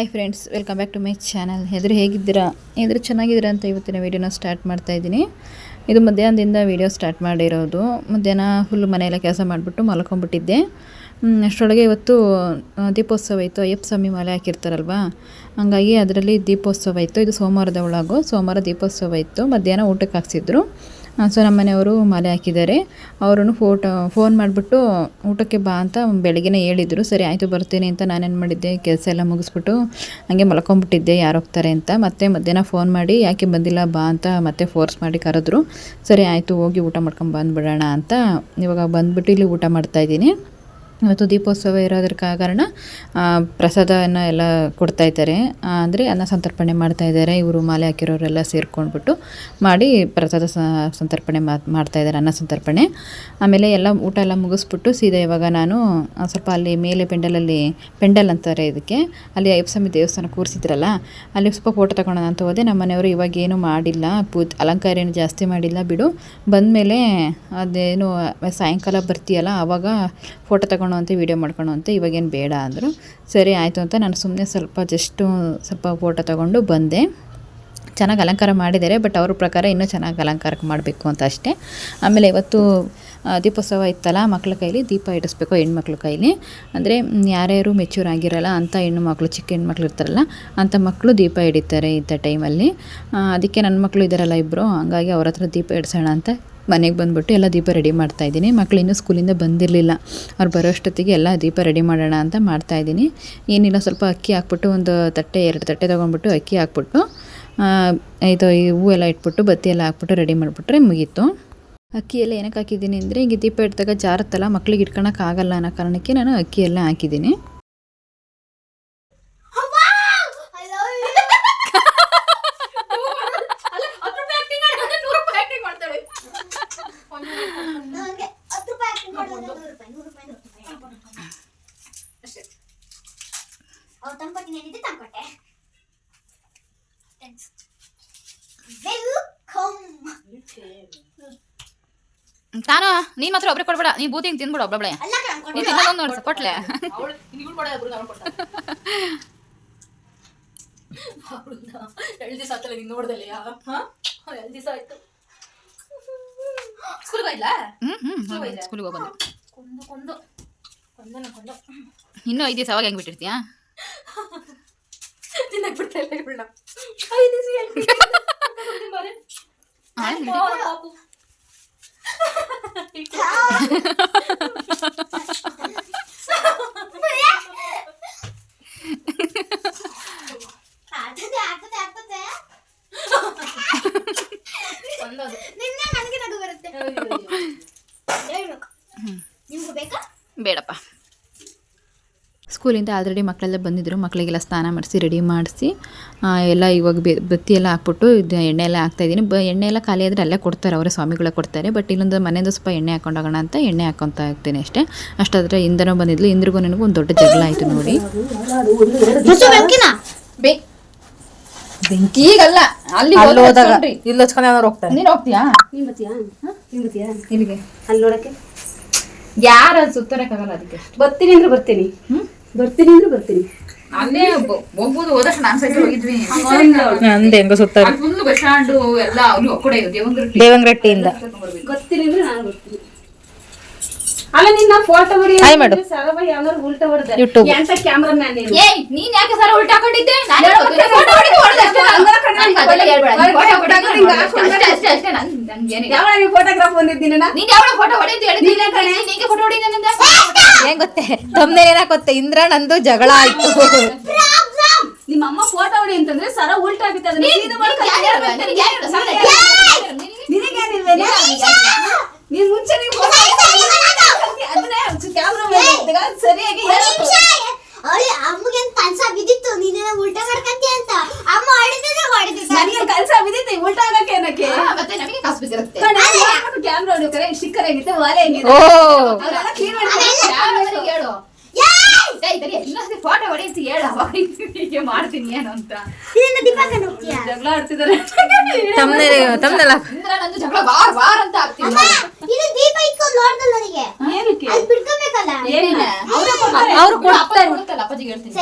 Hi friends, welcome back to my channel. ಹೇಗಿದ್ದೀರಾ? ಚೆನ್ನಾಗಿದ್ದೀರಾ ಅಂತ ಇವತ್ತಿನ ವೀಡಿಯೋನ ಸ್ಟಾರ್ಟ್ ಮಾಡ್ತಾ ಇದ್ದೀನಿ. ಇದು ಮಧ್ಯಾಹ್ನದಿಂದ ವೀಡಿಯೋ ಸ್ಟಾರ್ಟ್ ಮಾಡಿರೋದು. ಮಧ್ಯಾಹ್ನ ಫುಲ್ ಮನೆಯೆಲ್ಲ ಕೆಲಸ ಮಾಡಿಬಿಟ್ಟು ಮಲ್ಕೊಂಡ್ಬಿಟ್ಟಿದ್ದೆ. ಅಷ್ಟರೊಳಗೆ ಇವತ್ತು ದೀಪೋತ್ಸವ ಇತ್ತು. ಅಯ್ಯಪ್ಪ ಸ್ವಾಮಿ ಮಾಲೆ ಹಾಕಿರ್ತಾರಲ್ವ, ಹಂಗಾಗಿ ಅದರಲ್ಲಿ ದೀಪೋತ್ಸವ ಇತ್ತು. ಇದು ಸೋಮವಾರದ ಒಳಗು ಸೋಮವಾರ ದೀಪೋತ್ಸವ ಇತ್ತು. ಮಧ್ಯಾಹ್ನ ಊಟಕ್ಕೆ ಹಾಕ್ಸಿದ್ರು. ಸೊ ನಮ್ಮ ಮನೆಯವರು ಮಾಲೆ ಹಾಕಿದ್ದಾರೆ. ಅವರು ಫೋನ್ ಮಾಡಿಬಿಟ್ಟು ಊಟಕ್ಕೆ ಬಾ ಅಂತ ಬೆಳಗ್ಗೆನೇ ಹೇಳಿದರು. ಸರಿ ಆಯಿತು ಬರ್ತೀನಿ ಅಂತ ನಾನೇನು ಮಾಡಿದ್ದೆ, ಕೆಲಸ ಎಲ್ಲ ಮುಗಿಸ್ಬಿಟ್ಟು ಹಂಗೆ ಮಲ್ಕೊಂಡ್ಬಿಟ್ಟಿದ್ದೆ ಯಾರು ಹೋಗ್ತಾರೆ ಅಂತ. ಮತ್ತೆ ಮಧ್ಯಾಹ್ನ ಫೋನ್ ಮಾಡಿ ಯಾಕೆ ಬಂದಿಲ್ಲ ಬಾ ಅಂತ ಮತ್ತೆ ಫೋರ್ಸ್ ಮಾಡಿ ಕರೆದ್ರು. ಸರಿ ಆಯಿತು ಹೋಗಿ ಊಟ ಮಾಡ್ಕೊಂಡು ಬಂದುಬಿಡೋಣ ಅಂತ ಇವಾಗ ಬಂದುಬಿಟ್ಟು ಇಲ್ಲಿ ಊಟ ಮಾಡ್ತಾಯಿದ್ದೀನಿ. ಇವತ್ತು ದೀಪೋತ್ಸವ ಇರೋದ್ರ ಕಾರಣ ಪ್ರಸಾದನ ಎಲ್ಲ ಕೊಡ್ತಾಯಿದ್ದಾರೆ. ಅಂದರೆ ಅನ್ನ ಸಂತರ್ಪಣೆ ಮಾಡ್ತಾಯಿದ್ದಾರೆ. ಇವರು ಮಾಲೆ ಹಾಕಿರೋರೆಲ್ಲ ಸೇರ್ಕೊಂಡ್ಬಿಟ್ಟು ಮಾಡಿ ಪ್ರಸಾದ ಸಂತರ್ಪಣೆ ಮಾಡ್ತಾಯಿದ್ದಾರೆ, ಅನ್ನ ಸಂತರ್ಪಣೆ. ಆಮೇಲೆ ಎಲ್ಲ ಊಟ ಎಲ್ಲ ಮುಗಿಸ್ಬಿಟ್ಟು ಸೀದಾ ಇವಾಗ ನಾನು ಸ್ವಲ್ಪ ಅಲ್ಲಿ ಮೇಲೆ ಪೆಂಡಲ್ ಅಂತಾರೆ ಇದಕ್ಕೆ, ಅಲ್ಲಿ ಅಯ್ಯಪ್ಪ ಸ್ವಾಮಿ ದೇವಸ್ಥಾನ ಕೂರಿಸಿದ್ರಲ್ಲ, ಅಲ್ಲಿ ಸ್ವಲ್ಪ ಫೋಟೋ ತಗೊಳ್ಳೋಣ ಅಂತ ಹೋದೆ. ನಮ್ಮ ಮನೆಯವರು ಇವಾಗೇನು ಮಾಡಿಲ್ಲ, ಅಲಂಕಾರ ಏನು ಜಾಸ್ತಿ ಮಾಡಿಲ್ಲ ಬಿಡು, ಬಂದಮೇಲೆ ಅದೇನು ಸಾಯಂಕಾಲ ಬರ್ತೀಯಲ್ಲ ಆವಾಗ ಫೋಟೋ ತಗೊಳ್ಳೋ ಅಂತ ವೀಡಿಯೋ ಮಾಡ್ಕೊಳ್ಳೋ ಅಂತ, ಇವಾಗೇನು ಬೇಡ ಅಂದರು. ಸರಿ ಆಯಿತು ಅಂತ ನಾನು ಸುಮ್ಮನೆ ಸ್ವಲ್ಪ ಫೋಟೋ ತಗೊಂಡು ಬಂದೆ. ಚೆನ್ನಾಗಿ ಅಲಂಕಾರ ಮಾಡಿದ್ದಾರೆ, ಬಟ್ ಅವ್ರ ಪ್ರಕಾರ ಇನ್ನೂ ಚೆನ್ನಾಗಿ ಅಲಂಕಾರ ಮಾಡಬೇಕು ಅಂತ ಅಷ್ಟೇ. ಆಮೇಲೆ ಇವತ್ತು ದೀಪೋತ್ಸವ ಇತ್ತಲ್ಲ, ಮಕ್ಳ ಕೈಲಿ ದೀಪ ಇಡಿಸ್ಬೇಕು, ಹೆಣ್ಮಕ್ಳ ಕೈಲಿ. ಅಂದರೆ ಯಾರ್ಯಾರು ಮೆಚ್ಯೂರ್ ಆಗಿರಲ್ಲ ಅಂಥ ಹೆಣ್ಣು ಮಕ್ಕಳು, ಚಿಕ್ಕ ಹೆಣ್ಮಕ್ಳು ಇರ್ತಾರಲ್ಲ ಅಂಥ ಮಕ್ಕಳು ದೀಪ ಹಿಡಿತಾರೆ ಇಂಥ ಟೈಮಲ್ಲಿ. ಅದಕ್ಕೆ ನನ್ನ ಮಕ್ಕಳು ಇದ್ದಾರಲ್ಲ ಇಬ್ಬರು, ಹಂಗಾಗಿ ಅವ್ರ ಹತ್ರ ದೀಪ ಇಡಿಸೋಣ ಅಂತ ಮನೆಗೆ ಬಂದುಬಿಟ್ಟು ಎಲ್ಲ ದೀಪ ರೆಡಿ ಮಾಡ್ತಾಯಿದ್ದೀನಿ. ಮಕ್ಕಳು ಇನ್ನೂ ಸ್ಕೂಲಿಂದ ಬಂದಿರಲಿಲ್ಲ, ಅವ್ರು ಬರೋ ಅಷ್ಟೊತ್ತಿಗೆ ಎಲ್ಲ ದೀಪ ರೆಡಿ ಮಾಡೋಣ ಅಂತ ಮಾಡ್ತಾಯಿದ್ದೀನಿ. ಏನಿಲ್ಲ, ಸ್ವಲ್ಪ ಅಕ್ಕಿ ಹಾಕ್ಬಿಟ್ಟು ಒಂದು 2 ತಟ್ಟೆ ತೊಗೊಂಡ್ಬಿಟ್ಟು ಅಕ್ಕಿ ಹಾಕ್ಬಿಟ್ಟು ಇದು ಹೂವೆಲ್ಲ ಇಟ್ಬಿಟ್ಟು ಬತ್ತಿ ಎಲ್ಲ ಹಾಕ್ಬಿಟ್ಟು ರೆಡಿ ಮಾಡಿಬಿಟ್ರೆ ಮುಗೀತು. ಅಕ್ಕಿ ಎಲ್ಲ ಏನಕ್ಕೆ ಹಾಕಿದ್ದೀನಿ ಅಂದರೆ, ಹಿಂಗೆ ದೀಪ ಇಡ್ದಾಗ ಜಾರತ್ತಲ್ಲ, ಮಕ್ಳಿಗೆ ಇಟ್ಕೊಳಕ್ಕಾಗಲ್ಲ ಅನ್ನೋ ಕಾರಣಕ್ಕೆ ನಾನು ಅಕ್ಕಿ ಎಲ್ಲ ಹಾಕಿದ್ದೀನಿ. ತಾನು ನೀನ್ ಮಾತ್ರ ಒಬ್ರೆ ಕೊಡ್ಬೇಡ, ನೀ ಬೂತಿ ಹಿಂಗ್ ತಿನ್ಬಿಡ ಒಬ್ಬಳೆ, ನೀ ತಿನ್ನೋದೊಂದು ನೋಡ್ಸ ಕೊಟ್ಲೆ. ಸ್ಕೂಲಿಗೆ ಹೋಗ್ಬಂದು ಇನ್ನೂ 5 ದಿವಸ ಅವಾಗ ಹೆಂಗ್ ಬಿಟ್ಟಿರ್ತೀಯಾ? ಬೇಡಪ್ಪ. ಸ್ಕೂಲಿಂದ ಆಲ್ರೆಡಿ ಮಕ್ಕಳೆಲ್ಲ ಬಂದಿದ್ದರು. ಮಕ್ಕಳಿಗೆಲ್ಲ ಸ್ನಾನ ಮಾಡಿಸಿ ರೆಡಿ ಮಾಡಿಸಿ ಎಲ್ಲ ಇವಾಗ ಬತ್ತಿ ಎಲ್ಲ ಹಾಕ್ಬಿಟ್ಟು ಇದು ಎಣ್ಣೆ ಎಲ್ಲ ಹಾಕ್ತಾಯಿದ್ದೀನಿ. ಎಣ್ಣೆ ಎಲ್ಲ ಖಾಲಿ ಆದರೆ ಅಲ್ಲೇ ಕೊಡ್ತಾರೆ, ಅವರೇ ಸ್ವಾಮಿಗಳೇ ಕೊಡ್ತಾರೆ. ಬಟ್ ಇಲ್ಲೊಂದು ಮನೆಯಿಂದ ಸ್ವಲ್ಪ ಎಣ್ಣೆ ಹಾಕೊಂಡೋಗೋಣ ಅಂತ ಎಣ್ಣೆ ಹಾಕ್ಕೊತಾ ಇರ್ತೀನಿ ಅಷ್ಟೇ. ಅಷ್ಟಾದರೆ ಇಂದನೂ ಬಂದಿದ್ಲು. ಇಂದ್ರಿಗೂ ನನಗೂ ಒಂದು ದೊಡ್ಡ ಜಗಳ ಆಯಿತು ನೋಡಿ. ಬೆಂಕಿಗಲ್ಲ, ಅಲ್ಲಿ ಹೋದಾಗ ಇಲ್ಲಿ ಹಚ್ಕೊಂಡು ಯಾರು ಹೋಗ್ತಾರೆ. ನೀನು ಹೋಗ್ತೀಯಾ? ಇಲ್ಲಿಗೆ ಅಲ್ಲಿ ನೋಡಕ್ಕೆ ಯಾರು ಅಲ್ಲಿ ಸುತ್ತರಕ್ಕಾಗಲ್ಲ, ಅದಕ್ಕೆ ಬರ್ತೀನಿ ಅಂದ್ರೆ ಬರ್ತೀನಿ. ಅಲ್ಲೇ ಹೋಗ್ಬೋದು. ಹೋದಷ್ಟು ನಾನು ಸೈಡ್ ಹೋಗಿದ್ವಿ, ಅಂದೆ ಹೆಂಗ ಸುತ್ತ ಫುಲ್ ಬಸ್ ಸ್ಟ್ಯಾಂಡ್ ಎಲ್ಲ ಅವ್ನು ಕೂಡ ದೇವಂಗರಟ್ಟಿಯಿಂದ ಗೊತ್ತಿಲ್ಲ ಅಂದ್ರೆ ನಾನು ಬರ್ತೀನಿ. ಅಲ್ಲ ನಿನ್ನ ಫೋಟೋ ಹೊಡಿ ಮಾಡು. ಉಲ್ಟಾ ಹೊಡೆದ ಎಂತ ಕ್ಯಾಮ್ರಾ ಮ್ಯಾನ್ ನೀನ್ ಯಾಕೆ ಸರ್ ಉಲ್ಟಾ ಹಾಕೊಂಡಿದ್ದೆ? ಫೋಟೋ ಹೊಡಿ ಹೊಡೆದ ಅಷ್ಟೇ. ಫೋಟೋಗ್ರಾಫ್ ಬಂದಿದ್ದೀನಿ ನೀನ್ ಯಾವಾಗ ಫೋಟೋ ಹೊಡೆದು ಹೇಳಿದ್ದೀನಿ, ಫೋಟೋ ಹೊಡಿದ ಏನ್ ಗೊತ್ತೇ ತಮ್ಮನೇ ಏನ ಗೊತ್ತೇ, ಇಂದ್ರ ನಂದು ಜಗಳ ಆಯ್ತು. ನಿಮ್ಮ ಅಮ್ಮ ಫೋಟೋ ಹೊಡಿ ಅಂತಂದ್ರೆ ಸರ ಉಲ್ಟಾ ಆಗುತ್ತೆ. ನೀನ್ ಮುಂಚೆ ಸರಿಯಾಗಿ ಅಮ್ಮಗೆ ಕಲ್ಸ ಬಿದ್ದಿತ್ತು, ನೀನೇನ ಉಲ್ಟಾ ಮಾಡ್ಕಂತೀಯ ಅಂತ. ಅಮ್ಮ ನನಗೆ ಕಲ್ಸ ಬಿದ್ದಿತ್ತು ಉಲ್ಟಾ ಆಗಕ್ಕೆ ಏನಕ್ಕೆ. ಮತ್ತೆ ನಮಗೆ ಕಾಸು ಬಿದ್ದಿರುತ್ತೆ. ಕ್ಯಾಮ್ರಾ ಹೊಡಿತಾರೆ, ಸ್ಟಿಕ್ಕರ್ ಹೆಂಗಿತ್ತು, ವಾಲೆ ಹೆಂಗಿತ್ತು, ಕ್ಲೀನ್ ಮಾಡಿ ಹೇಳು. ಫೋಟೋ ಹೊಡೆಯುತ್ತಿ ಹೇಳ, ಮಾಡ್ತೀನಿ ಏನು ಅಂತ ಜಗಳ ಆಡ್ತಿದ್ದಾರೆ. ನಂದು ಜಗಳ ಬಾರ್ ಅಂತ ಆಗ್ತೀನಿ. ಏನಕ್ಕೆ ಅವ್ರು ಕೊಡ್ತಲ್ಲ, ಅಪ್ಪಾಜಿಗೆ ಹೇಳ್ತೀನಿ.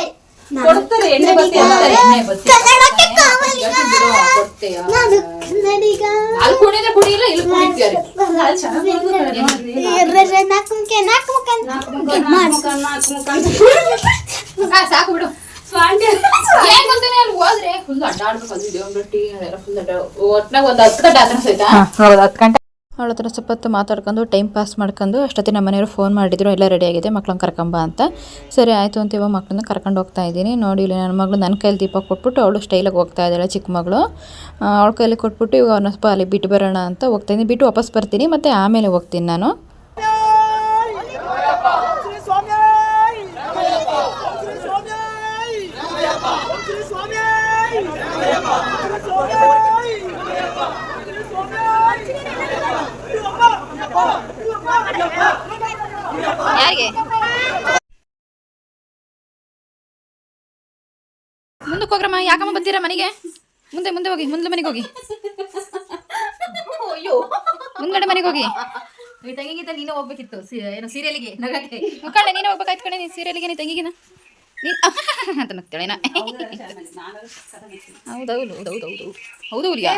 ಕೊಡ್ತಾರೆ ಎಣ್ಣೆ ಬತ್ತಿ ಅಂತಾರೆ, ಎಣ್ಣೆ ಬತ್ತಿ ಕೊಡ್ತೀಯ ನಾನು ಕನ್ನಡಿಗ. ಅಲ್ಲಿ ಕುಡಿದ್ರೆ ಕುಡಿಯಿಲ್ಲ ಇಲ್ಲಿ ಕುಡಿತೀಯಾರಿ ಸಾಕು ಬಿಡು. ಏನ್ ಗೊತ್ತೇನೆ ಅಲ್ಲಿ ಹೋದ್ರೆ ಫುಲ್ ಅಡ್ಡಾಡ್ಬೇಕು, ಅಲ್ಲಿ ದೇವ್ರಟ್ಟಿ ಅದೆಲ್ಲ ಫುಲ್ ಒಟ್ನಾಗ ಒಂದು 10 ಗಂಟೆ ಆದ್ರೆ ಸಹಿತ. ಹೌದು 10 ಗಂಟೆ ಅವಳ ಹತ್ರ ಸ್ವಲ್ಪ ಹೊತ್ತು ಮಾತಾಡ್ಕೊಂಡು ಟೈಮ್ ಪಾಸ್ ಮಾಡ್ಕೊಂಡು ಅಷ್ಟೊತ್ತಿಗೆ ನಮ್ಮ ಮನೆಯವರು ಫೋನ್ ಮಾಡಿದ್ರು, ಎಲ್ಲ ರೆಡಿ ಆಗಿದೆ ಮಕ್ಳನ್ನ ಕರ್ಕೊಂಬ ಅಂತ. ಸರಿ ಆಯಿತು ಅಂತ ಇವಾಗ ಮಕ್ಕಳನ್ನ ಕರ್ಕೊಂಡು ಹೋಗ್ತಾ ಇದ್ದೀನಿ. ನೋಡಿ ಇಲ್ಲಿ ನನ್ನ ಮಗಳು ನನ್ನ ಕೈಯಲ್ಲಿ ದೀಪ ಕೊಟ್ಬಿಟ್ಟು ಅವಳು ಸ್ಟೈಲಾಗಿ ಹೋಗ್ತಾ ಇದ್ದಾಳೆ, ಚಿಕ್ಕ ಮಗಳು. ಅವಳ ಕೈಯಲ್ಲಿ ಕೊಟ್ಬಿಟ್ಟು ಇವಾಗ ಅವ್ರನ್ನ ಸ್ವಲ್ಪ ಅಲ್ಲಿ ಬಿಟ್ಟು ಬರೋಣ ಅಂತ ಹೋಗ್ತಾ ಇದ್ದೀನಿ. ಬಿಟ್ಟು ವಾಪಸ್ ಬರ್ತೀನಿ, ಮತ್ತು ಆಮೇಲೆ ಹೋಗ್ತೀನಿ ನಾನು. ಯಾರಿಗೆ ಮುಂದಕ್ಕೆ ಹೋಗ್ರಮ್ಮ, ಯಾಕಮ್ಮ ಬರ್ತೀರಾ ಮನೆಗೆ? ಮುಂದೆ ಮುಂದೆ ಹೋಗಿ, ಮುಂದೆ ಮನೆಗೆ ಹೋಗಿ, ಮುಂದ್ಗಡೆ ಮನೆಗೆ ಹೋಗಿ. ತಂಗಿಗಿಂತ ನೀನು ಹೋಗ್ಬೇಕಿತ್ತು ಏನೋ ಸೀರಿಯಲ್ಗೆ ನಗಕ್ಕೆ. ಕಣೆ ನೀನು ಹೋಗ್ಬೇಕಾಯ್ತು ಕಣೆ, ನೀನು ಸೀರಿಯಲ್ಗೆ ನೀನು ತಂಗಿಗಿನ ಅಂತ ನಗ್ತಾಳೆನ. ಹೌದೌದು ಹೌದೌದು ಹೌದು ಹೌದು ಹುಲಿಯ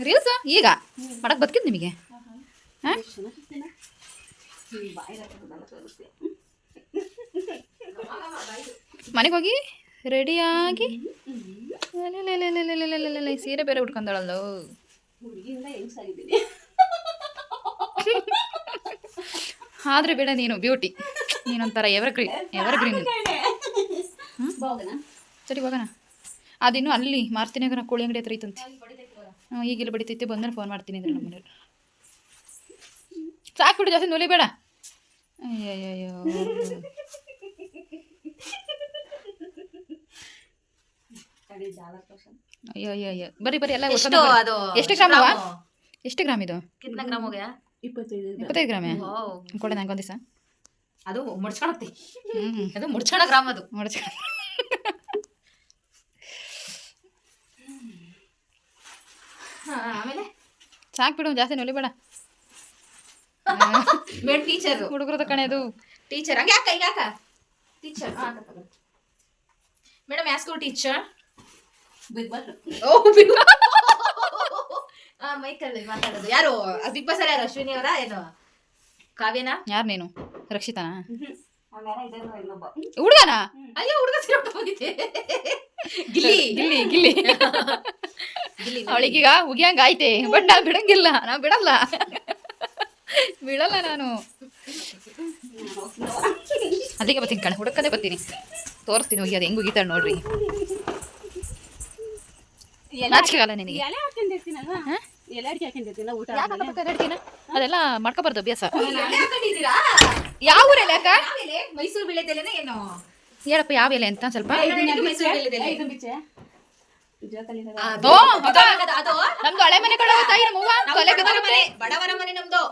ರೀಲ್ಸ್ ಈಗ ಮಾಡಕ್ ಬದುಕಿದ್ ನಿಮಗೆ. ಮನೆಗೆ ಹೋಗಿ ರೆಡಿಯಾಗಿ ಸೀರೆ ಬೇರೆ ಉಟ್ಕೊಂಡಳಲ್ಲ. ಆದ್ರೆ ಬೇಡ, ನೀನು ಬ್ಯೂಟಿ, ನೀನೊಂಥರ ಎವರ್ಗ್ರೀನ್. ಸರಿ ಹೋಗೋಣ. ಅದಿನ್ನು ಅಲ್ಲಿ ಮಾರ್ತಿನಗರ ಕೋಳಿ ಅಂಗಡಿ ಹತ್ರ ಐತಂತೆ. ಈಗಿಲ್ಲ ಬಡಿತೈತೆ, ಬಂದ್ಮೇಲೆ ಫೋನ್ ಮಾಡ್ತೀನಿ ಅಂದ್ರೆ ನಮ್ಮ ಮನೇಲಿ. ಸಾಕು ಬಿಡು, ಜಾಸ್ತಿ ನೂಲಿ ಬೇಡ. ಅಯ್ಯಯ್ಯೋ ಅಯ್ಯಯ್ಯೋ ಬರೀ ಬರೀ ಎಲ್ಲ. ಎಷ್ಟು ಗ್ರಾಮ್? ಎಷ್ಟು ಗ್ರಾಮ್ ಇದು? 25 ಗ್ರಾಮ್ ಕೊಡೆ ನಂಗೆ ಒಂದಿವಸ. ಅದು ಮುಡ್ಸ್ಕೊಳತ್ತಿ, ಅದು ಮುಡ್ಸ್ಕೊಳ ಗ್ರಾಮ್, ಅದು ಮುಡ್ಸ್ಕೊಳ. ಆಮೇಲೆ ಸಾಕು ಬಿಡು, ಜಾಸ್ತಿ ನೂಲಿ ಬೇಡ. ಮೇಡಮ್ ಟೀಚರ್, ಹುಡುಗರದ ಕಣೆ ಅದು. ಟೀಚರ್ ಹಂಗೆ ಯಾಕ ಈಗ ಟೀಚರ್ ಮೇಡಮ್, ಯಾ school teacher? Big boss. Oh big ಮೈಕಲ್ಲಿ ಮಾತಾಡೋದು ಯಾರು? ಬಿಗ್ ಬಾಸ್ ಯಾರು? ಅಶ್ವಿನಿ ಅವರ ಏನು ಕಾವ್ಯನಾ? ಯಾರು ನೀನು? ರಕ್ಷಿತಾನಾ? ಹುಡುಗನಾ? ಅಯ್ಯೋ ಹುಡುಗ ಹೋಗಿದ್ದೆ. ಗಿಲ್ಲಿ ಗಿಲ್ಲಿ ಗಿಲ್ಲಿ ಅವಳಿಗೀಗ ಉಗಿಯಂಗ ಆಯ್ತೆ. ಬಟ್ ನಾ ಬಿಡಂಗಿಲ್ಲ, ನಾ ಬಿಡಲ್ಲ ಬಿಡಲ್ಲ ನಾನು. ಅದಕ್ಕೆ ಬರ್ತೀನಿ ಕಣ, ಹುಡುಕದೇ ಬರ್ತೀನಿ, ತೋರಿಸ್ತೀನಿ ಹೋಗಿ ಅದು ಹೆಂಗ್ ಉಗಿತಾಳೆ ನೋಡ್ರಿ. ನಾಚಿಕೆಗಲ್ಲ ನಿನಗೆ? ಅದೆಲ್ಲ ಮಾಡ್ಕೊಬಾರ್ದು ಅಭ್ಯಾಸ. ಯಾವ ಊರಲ್ಲಿ ಅಕ್ಕ? ಮೈಸೂರು ಬೆಳೆದೆಲೆ ಏನು ಹೇಳಪ್ಪ, ಯಾವ ಎಲೆ ಅಂತ ಸ್ವಲ್ಪ. ನಮ್ದು ಹಳೆ ಮನೆ ಕಡೆ ತಾಯಿ ಬಡವರ ಮನೆ ನಮ್ದು.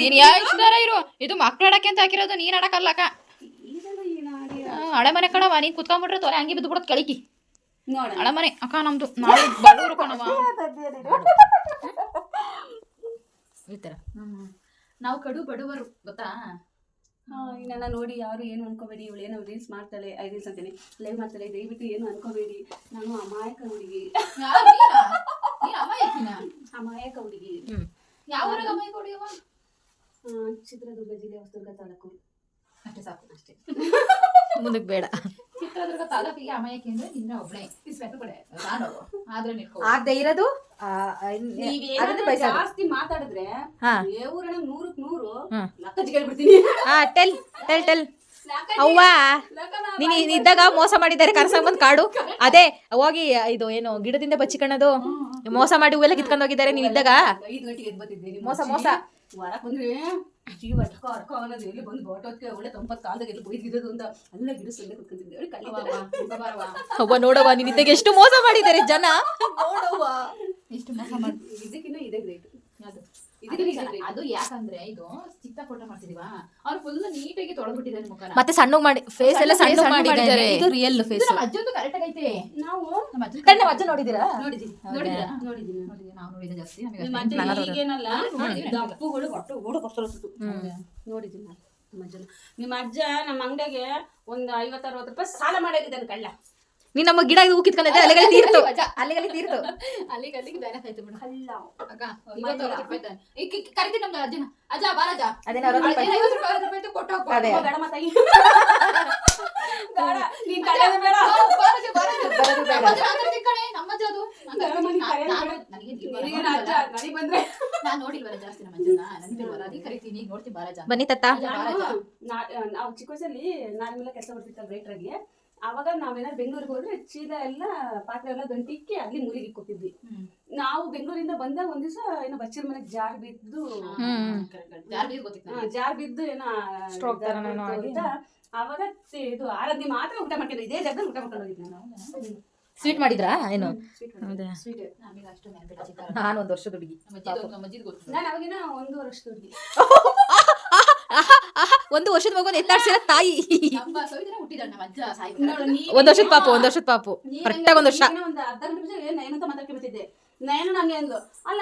ನೀನ್ ಯಾರ ಇರು, ಇದು ಮಕ್ಳು ಆಡಕ್ಕೆ ಅಂತ ಹಾಕಿರೋದು, ನೀನ್ ಆಡಕ್ಕಲ್ಲಕ್ಕ. ಹಳೆ ಮನೆ ಕಣವ, ನೀನ್ ಕುತ್ಕೊಂಡ್ಬಿಟ್ರೆ ತೊಲೆ ಹಂಗೆ ಬಿದ್ದು ಬಿಡೋದು ಕಳಿಕಿ. ಹಳೆ ಮನೆ ಅಕ್ಕ ನಮ್ದು, ನಾವು ಬಡವರು ಕಣವ. ನಾವು ಕಡು ಬಡವರು ಗೊತ್ತಾ? ನನ್ನ ನೋಡಿ ಯಾರು ಏನು ಅನ್ಕೋಬೇಡಿ, ಇವಳು ಏನೋ ರೀಲ್ಸ್ ಮಾಡ್ತಾಳೆ, ರೀಲ್ಸ್ ಅಂತಾನೆ ಲೈವ್ ಮಾಡ್ತಾಳೆ, ದಯವಿಟ್ಟು ಏನು ಅನ್ಕೋಬೇಡಿ. ನಾನು ಅಮಾಯಕ ಹುಡುಗಿ, ಅಮಾಯಕ ಹುಡುಗಿ. ಯಾವ ಅಮಾಯಕ ಹುಡುಗಿಯವ? ಚಿತ್ರದುರ್ಗ ಜಿಲ್ಲೆ ಹೊಸದುರ್ಗ ತಾಲೂಕು. ಅಷ್ಟೇ ಸಾಕು, ಅಷ್ಟೇ. ಮುಂದಕ್ಕೆ ಬೇಡ. ಚಿತ್ರದುರ್ಗ ತಾಲೂಕಿಗೆ ಅಮಾಯಕ ಅಂದ್ರೆ ನಿನ್ನ ಒಬ್ಬಳೆ ಆದ್ರೆ ಆಗದೆ ಇರೋದು ಜಾಸ್ತಿ ಮಾತಾಡಿದ್ರೆ ಊರನ್ನ 100ಕ್ಕೆ 100 ಲಕ್ಕಜ್ಜಿಗೆ ಹೇಳ್ಬಿಡ್ತೀನಿ. ಟೆಲ್ ಟೆಲ್ ಟೆಲ್ ಅವ್ವ, ನೀನ್ ಇದ್ದಾಗ ಮೋಸ ಮಾಡಿದ್ದಾರೆ ಕರ್ಸಂಬಂದ್ ಕಾಡು. ಅದೇ ಹೋಗಿ ಇದು ಏನು ಗಿಡದಿಂದ ಬಚ್ಚಿಕೊಳ್ಳೋದು, ಮೋಸ ಮಾಡಿ ಹೂವೆಲ್ಲ ಕಿತ್ಕೊಂಡು ಹೋಗಿದ್ದಾರೆ. ನೀವ್ ಇದ್ದಾಗ 5 ಗಂಟೆಗೆ ಎದ್ದು ಬರ್ತಿದ್ದೆ. ಮೋಸ ಮೋಸ ಹೊರಕ್ ಬಂದ್ರೆ ಜೀವ ಅರ್ಕ ಅರ್ಕ ಅನ್ನೋದು, ಎಲ್ಲಿ ಬಂದು ಬಾಟೋದ್ಕೆ ಒಳ್ಳೆ 90 ಕಾಲದಾಗ ಎಲ್ಲಿ ಬೈದಿರೋದು ಅಂತ ಅಲ್ಲ ಗಿಡ ಸೊಳ್ಳೆ ಕುತ್ಕೊಂತಿದ್ದೆ. ಅವ್ವ ನೋಡವ್ವ, ನೀನ್ ಇದ್ದಾಗ ಎಷ್ಟು ಮೋಸ ಮಾಡಿದ್ದಾರೆ ಜನ. ನೋಡವ್ವ ಎಷ್ಟು ಮೋಸ ಮಾಡಿ. ಇದಕ್ಕಿನ್ನ ಇದೆ ಗ್ರೇಟ್. ಅದು ಯಾಕಂದ್ರೆ ಇದು ಚಿಕ್ಕ ಫೋಟೋ ಮಾಡ್ತಿದೀವಾ, ಅವ್ರು ಫುಲ್ ನೀಟಾಗಿ ತೊಳೆದ್ಬಿಟ್ಟಿದ್ದಾರೆ ಮುಖನ. ಮತ್ತೆ ಸಣ್ಣ ಮಾಡಿ ಫೇಸ್ ಎಲ್ಲ ಸಣ್ಣ ಮಾಡಿದ್ದಾರೆ. ಇದು ರಿಯಲ್ ಫೇಸ್. ಅಜ್ಜಂದು ಕರೆಕ್ಟ್ ಆಗೈತೆ. ನಾವು ನಮ್ಮ ಅಜ್ಜ ಕಣ್ಣ ಅಜ್ಜ ನೋಡಿದೀರಾ? ನೋಡಿದೀನಿ. ನಾವು ನೋಡಿದ ಜಾಸ್ತಿ ಈಗೇನಲ್ಲ ದಪ್ಪುಗಳು ಒಟ್ಟು ಓಡ ಕೊಡ್ತಾರೆ. ನೋಡಿದ್ದೀನಿ ನಾನು. ನಿಮ್ಮ ಅಜ್ಜ ನಮ್ಮ ಅಂಗಡಿಗೆ ಒಂದು 50-60 ರೂಪಾಯಿ ಸಾಲ ಮಾಡಿದ್ದಾನೆ ಕಳ್ಳ. ನೀನ್ ನಮ್ಮ ಗಿಡ ಹೂ ಕಿತ್ಕೊಂಡೆ ಅಲ್ಲಿಗೆ ತೀರ್ತು ಅಲ್ಲಿಗೆ ತೀರ್ತು. ಅಲ್ಲಿಗೆ ಬ್ಯಾಲೆನ್ಸ್ ಆಯ್ತು ಬಿಡು. ಕಳ್ಳ ಅಕ್ಕ 50 ರೂಪಾಯಿ ತಾನೆ. ಈಗ ಕರಿತೀನಿ ನಮ್ಮ ಅಜ್ಜನ. ಅಜ್ಜ ಬಾರಜ್ಜ. ಅದೇನ 60 ರೂಪಾಯಿ 50 ರೂಪಾಯಿ ಕೊಟ್ಟು ಹೋಗ್ಬಾ. ಅದೇ ಬೇಡ ಮಾತಾಗಿ ಬೇಡ ನೀನ್ ಕಳ್ಳ ಬೇಡ ಬಾರಜ್ಜ ಬರೋದು ಬೇಡ. ನಮ್ಮ ಅಜ್ಜ ಮಾತಾಡ್ತಿದ್ ಕಣೆ, ನಮ್ಮ ಅಜ್ಜ ಅದು. ಅಜ್ಜ ನನಗೆ ಬಂದ್ರೆ ನಾನು ನೋಡಿಲ್ವಲ್ಲ ಜಾಸ್ತಿ ನಮ್ಮ ಅಜ್ಜನ, ನೆನಪಿಲ್ವಲ್ಲ, ಅದಕ್ಕೆ ಕರಿತೀನಿ. ಈಗ ನೋಡ್ತೀನಿ ಬಾರಜ್ಜ. ಬನ್ನಿ ತತ್ತ. ನಾವು ಚಿಕ್ಕ ವಯಸ್ಸಲ್ಲಿ ನಾನೆಲ್ಲ ಕೆಲಸ ಮಾಡ್ತಿತ್ತಲ್ಲ ರೈಟ್ರಾಗಿ. ಅವಾಗ ನಾವೇನಾದ್ರು ಬೆಂಗಳೂರಿಗೆ ಹೋದ್ರೆ ಚೀಲ ಎಲ್ಲ ಪಾತ್ರೆ ಎಲ್ಲ ಗಂಟಿಕ್ಕಿ ಅಲ್ಲಿ ಮೂಲಿಗೆ ಇಕ್ಕೊತಿದ್ವಿ. ನಾವು ಬೆಂಗಳೂರಿಂದ ಬಂದಾಗ ಒಂದ್ ದಿವಸ ಏನೋ ಬಚ್ಚರ ಮನೆಗೆ ಜಾರ್ ಬಿದ್ದು ಏನೋ Stroke ತರ ಏನೋ ಆಗಿ. ಅವಾಗ ಇದು ಆರಾಧನೆ ಮಾತ್ರ ಊಟ ಮಾಡ್ಕೊಂಡು ಇದೇ ಜಾಗದಲ್ಲಿ ಊಟ ಮಾಡ್ಕೊಂಡು ಹೋಗಿದ್ದೆ ನಾವು. ಸ್ವೀಟ್ ಮಾಡಿದ್ರಾ ಏನು? ನಮಗೆ ಅಷ್ಟು ನೆನಪಿಲ್ಲ ಚಿಕ್ಕ. ನಾನು 1 ವರ್ಷದ ಹುಡುಗಿ. ನಮ್ಮ ಅಜ್ಜಿದ್ ಗೊತ್ತು. ನಾನು ಅವಾಗಿನ 1 ವರ್ಷದ ಹುಡುಗಿ. 1 ವರ್ಷದ ಮಗು ಎತ್ತಾಡ್ಸಿರ ತಾಯಿ. ನಮ್ಮ ಸವಿತನ ಹುಟ್ಟಿದಾಳೆ ನಮ್ಮ ಅಜ್ಜ ಸಾಯಿ. ನೋಡು, 1 ವರ್ಷದ ಪಾಪು ಕರೆಕ್ಟಾಗಿ 1 ವರ್ಷ. ಒಂದು ಅರ್ಧ ಗಂಟೆ ಮುಂಚೆ ನಯನಂತ ಮಾತಾಡ್ಕೊಂಡ್ಬಿಟ್ಟಿದ್ದೆ. ನಯನ ನಂಗೆ ಅಂದ್ಲು, ಅಲ್ಲ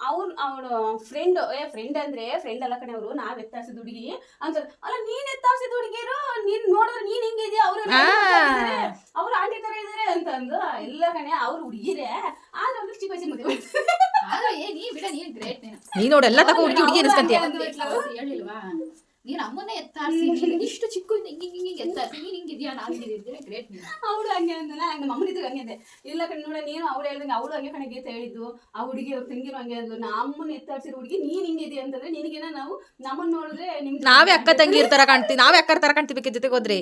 ಅವಳು ಫ್ರೆಂಡ್ ಅಂದ್ರೆ ಫ್ರೆಂಡ್ ಅಲ್ಲ ಕಣೆ, ಅವರು ನಾವ್ ಎತ್ತಾಡ್ಸಿದ ಹುಡುಗಿ ಅಂತ. ಅಲ್ಲ ನೀನ್ ಎತ್ತಾಡ್ಸಿದ ಹುಡುಗಿರು ನೀನ್ ನೋಡಿದ್ರೆ ನೀನ್ ಹಿಂಗಿದ್ಯಾ, ಅವ್ರು ಆಂಟಿ ತರ ಇದಾರೆ ಅಂತ ಅಂದು. ಎಲ್ಲ ಕಣೆ ಅವ್ರು ಹುಡುಗಿರೇ, ಆದ್ರೆ ಅವ್ರು ಚಿಕ್ಕ ವಯಸ್ಸಿಗೆ ಮದುವೆ. ಆದ್ರೆ ನೀ ಬಿಡ, ನೀನ್ ಗ್ರೇಟ್. ನೀ ನೋಡಿ ಎಲ್ಲ ತಕ ಹುಡುಗಿ ಅನಿಸ್ಕಂತೀಯ. ಹೇಳಿಲ್ವಾ ನೀನ್ ಅಮ್ಮನ್ನೇ ಎತ್ತಾಡ್ಸಿ, ಇಷ್ಟು ಚಿಕ್ಕ ಹಿಂಗೆ ಎತ್ತಾಡ್ಸಿ, ನೀನ್ ಹಿಂಗಿದ್ಯಾ ನಾನು ಹಿಂಗಿದ್ರೆ ಗ್ರೇಟ್ ನೀನು. ಅವಳು ಹಂಗೆ ಅಂದ, ನಮ್ಮ ಅಮ್ಮನಿದ್ರು ಹಂಗೆ ಅಂದೆ. ಇಲ್ಲ ಕಣೆ ನೋಡ, ನೀನು ಅವ್ಳು ಹೇಳ್ದಂಗೆ ಅವಳು ಹಂಗೆ ಕಣೆ ಗೀತೆ ಹೇಳಿದ್ದು. ಆ ಹುಡುಗಿ ಅವ್ರು ತಂಗಿರು ಹಂಗೆ ಅಂದ್ಲು, ನಮ್ಮನ್ನ ಎತ್ತಾಡ್ಸಿರೋ ಹುಡುಗಿ ನೀನ್ ಹಿಂಗಿದ್ಯಾ ಅಂತಂದ್ರೆ ನಿನಗೇನ ನಾವು ನಮ್ಮನ್ನ ನೋಡಿದ್ರೆ ನಿಮ್ಗೆ ನಾವೇ ಅಕ್ಕ ತಂಗಿ ತರ ಕಾಣ್ತೀವಿ, ನಾವೇ ಅಕ್ಕರ ತರ ಕಾಣ್ತೀವಿ ಜೊತೆಗೆ ಹೋದ್ರಿ.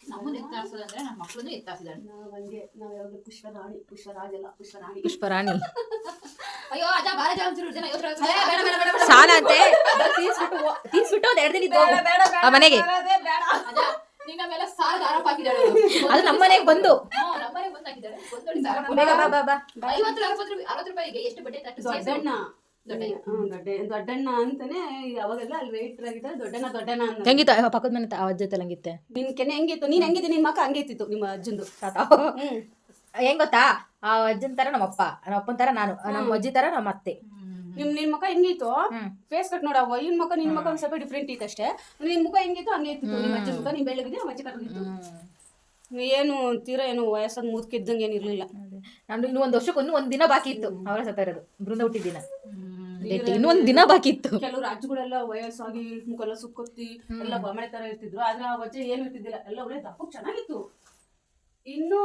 ನಮ್ಮನ್ನ ಎತ್ತಾಡ್ಸೋದಂದ್ರೆ ನನ್ನ ಮಕ್ಕಳನ್ನು ಎತ್ತಾಡ್ಸಿದಾಳೆ. ನಾವ್ ಹಂಗೆ, ನಾವ್ ಯಾವಾಗಲೂ ಪುಷ್ಪರಾಣಿ. ಪುಷ್ಪರಾಣಿ ಅಯ್ಯೋ ಅಜ್ಜ ಬಾರಜ್ಜ ಒಂಚೂರು ಜನ ಯೋಚನೆ ಸಾಲ ಅಂತೆ ತೀರ್ಸ್ಬಿಟ್ಟು 2 ದಿನ ಇದ್ದು ಆ ಮನೆಗೆ. ಅಜ್ಜ ನಿನ್ನ ಮೇಲೆ ಸಾಲದ ಆರೋಪ ಹಾಕಿದಾಳೆ. ಅದು ನಮ್ಮ ಮನೆಗೆ ಬಂದು ನಮ್ಮನೆಗೆ ಬಂದು ಹಾಕಿದಾಳೆ. ಒಂದೊಡಿ ಸಾಲ ಬೇಗ ಬಾ 50-60 ರೂಪಾಯಿಗೆ ಎಷ್ಟು ಬಟ್ಟೆ ದೊಡ್ಡಣ್ಣ ಅಂತಾನೆ ಅವಾಗೆಲ್ಲ ಅಲ್ಲಿ ವೇಟ್ ಆಗಿದ್ದ. ದೊಡ್ಡಣ್ಣ ಅಂತ ಹೆಂಗಿತ್ತು ಪಕ್ಕದ ಮನೆ ಅಜ್ಜ ಜೊತೆ ಹಂಗಿತ್ತೆ. ನಿನ್ ಕೆನೆ ಹೆಂಗಿತ್ತು, ನೀನ್ ಹೆಂಗಿದ್ದೆ, ನಿನ್ ಮಕ್ಕ ಹಂಗೆ ಇತ್ತಿತ್ತು ನಿಮ್ಮ ಅಜ್ಜಂದು. ಹೆಂಗ್ ಗೊತ್ತಾ, ಆ ಅಜ್ಜನ್ ತರ ನಮ್ಮ ಅಪ್ಪನ ತರ ನಾನು, ನಮ್ಮ ಅಜ್ಜಿ ತರ ನಮ್ಮ ಅತ್ತೆ. ನಿನ್ ಮುಖ ಹೆಂಗಿತ್ತು, ಫೇಸ್ ಕಟ್ ನೋಡವ, ಇನ್ ಮುಖ ನಿನ್ ಮುಖ ಒಂದ್ ಸ್ವಲ್ಪ ಡಿಫ್ರೆಂಟ್ ಇತ್ತು ಅಷ್ಟೇ. ನಿನ್ ಮುಖ ಹೆಂಗಿತ್ತು ಹಂಗೆ ಇತ್ತು. ನಿಮ್ಮ ಅಜ್ಜಿ ಮುಖ ನೀನ್ ಬೆಳ್ಳಗಿದ್ದೆ, ನಮ್ಮ ಅಜ್ಜಿ ಕಟ್ಟಿತ್ತು. ಏನು ತೀರಾ ಏನು ವಯಸ್ಸಾದ ಮೂದ್ಕಿದ್ದಂಗೆ ಏನಿರ್ಲಿಲ್ಲ. ನಮ್ದು ಇನ್ನು 1 ವರ್ಷಕ್ಕೆ 1 ದಿನ ಬಾಕಿ ಇತ್ತು ಅವರ ಸತ್ತ ಇರೋದು, ಬೃಂದ ಹುಟ್ಟಿದ ದಿನ. ಇನ್ನು 1 ದಿನ ಬಾಕಿ ಇತ್ತು. ಕೆಲವು ರಾಜ್ಯಗಳೆಲ್ಲ ವಯಸ್ಸಾಗಿ ಮುಖೆಲ್ಲ ಸುಕ್ಕೊತ್ತಿ ಎಲ್ಲ ಬೊಮ್ಮೆ ತರ ಇರ್ತಿದ್ರು. ಆದ್ರೆ ಆ ವಜ್ಜೆ ಏನು ಇರ್ತಿದ್ದಿಲ್ಲ, ಎಲ್ಲ ಒಳ್ಳೆ ದಪ್ಪಕ್ಕೆ ಚೆನ್ನಾಗಿತ್ತು. ಇನ್ನು